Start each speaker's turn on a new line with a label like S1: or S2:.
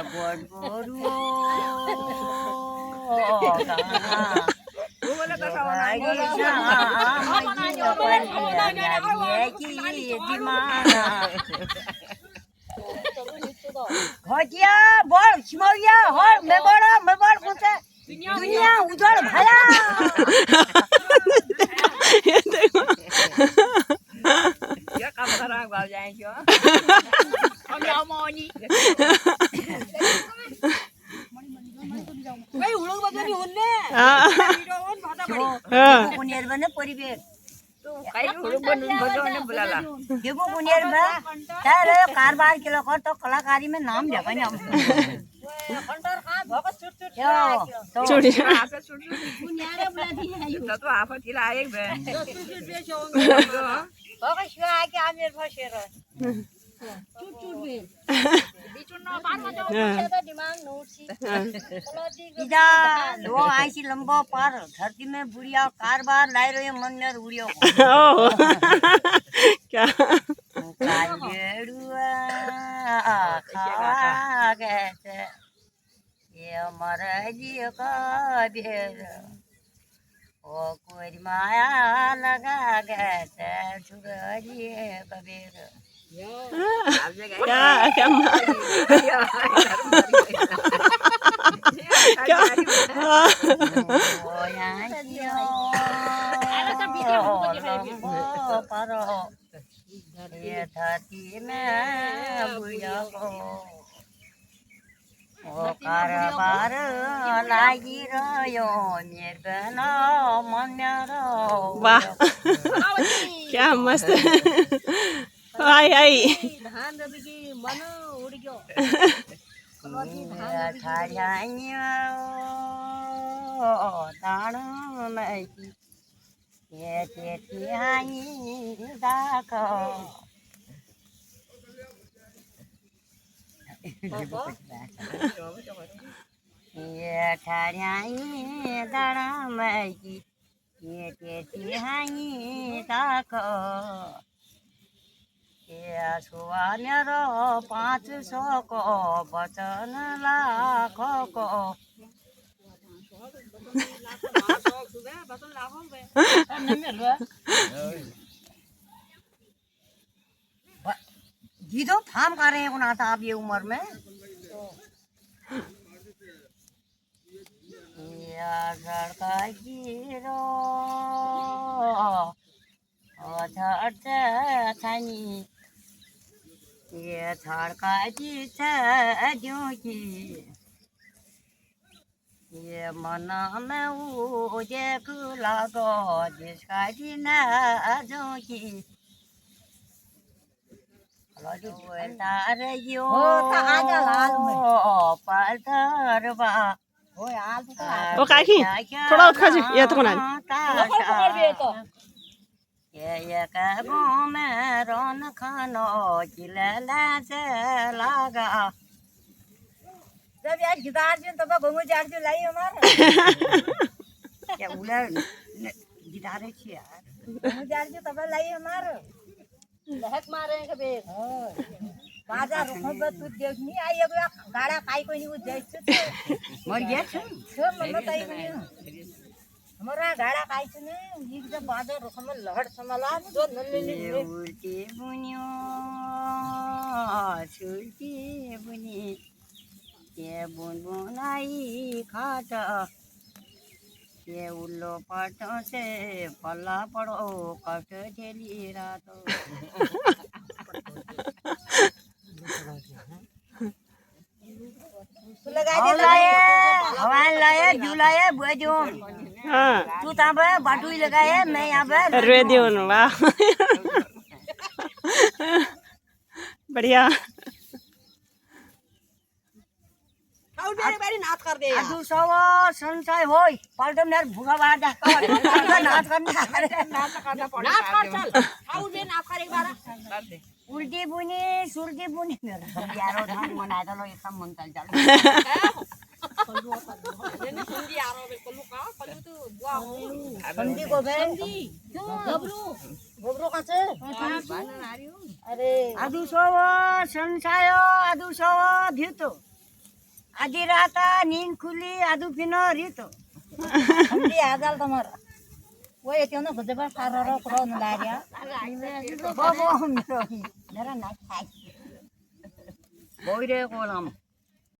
S1: गोड गोरुओ घोटिया बोल छिमौया हो मैं बड़ कुछ दुनिया उजड़ भया
S2: ये देखो
S1: क्या काम कर रहा है बाबू जाए क्यों हम जाओ मोनी भाई उड़ो बजरी होने कुनियर बने परिवेश तो काई उड़ो बजने बुलाला देखो कुनियर में तारे कारबार के लोग तो कलाकारी में नाम जगह नहीं कंटर का भगत छुट तो
S2: चुड़िया
S1: कुनियर बुला दी है तो आप किला एक बे भगत शिवा के आमेर फसेर छुट बे इजा लो आइसी लंबो पार धरती में बुढ़िया कारबार लाई रही मन उड़ियो
S2: क्या
S1: कालेड़ुआ खावा गए ये मरे जियो का बेर ओ कोई माया लगा गए छुड़िए कबीर
S2: क्या क्या
S1: ये धरती में बुढ़िया को ओ कारबार लागी रह्यो मेरबना मन
S2: वाह क्या मस्त आई आई
S1: धान रबी मन उड़ गयो ठाड़िया ताण में ये चेटियाई दाखो ये ठाड़ियाई दाड़ा में ये चेटियाई दाखो ये सुवानेर 500 को बचन लाखों को जीदो फार्म कर रहे हैं ना था आप ये उम्र में ये लड़का गिरो छानी ये छड़का जी की ये मना में उजे लागो जिसका जी न जो की तार यो पलथरवा
S2: ओ काकी थोड़ा उठ खा ये तो कोना
S1: ये कहो मैं रोन खानो चिल्ला से लागा जब यार गिटार जो तब घुंगू जाड़ जो लाई हमारे क्या बोला गिटार है यार घुंगू जाड़ जो तब लाई हमारे लहक मारे हैं कभी बाजार रुको बस तू देख नहीं आई अब गाड़ा काई कोई नहीं वो जैसे मर गया सब मन बताई नहीं हमारा गाड़ा काई ने एक जब बाजार रुको में लहड़ संभाला तो नल्ले उल्टी बुनियो छुलती बुनी ये बुनबुनाई खाटा ये उल्लो पाटों से पल्ला पड़ो कट झेली रातो हवा लाए जुलाए बुझो
S2: हाँ
S1: तू तब बाटुई लगाए मैं यहाँ पे
S2: रेडियो वाह बढ़िया
S1: नाच कर दे अदु सवा संसाय होय पलटम यार भूखा बाहर जा नाच करना नाच करना पड़ेगा नाच कर चल आउ बे नाच कर एक बार कर दे उल्टी बुनी सुल्टी बुनी मेरा सब यारो धान मना दलो एकदम मन चल चल ने सुंदी यारो बे कोलू का कोलू तो बुआ हो संदी को बे गबरू गबरू का से अरे अदु सवा संसाय अदु सवा भीतो आधी राहता नींद खुली आदू पिनो रीतो
S2: हमदी आगाल तुम्हारा वो ये क्यों ना बजबा सारा रो करो न लारिया
S1: वो मेरा ना खाई बोई रे कोलम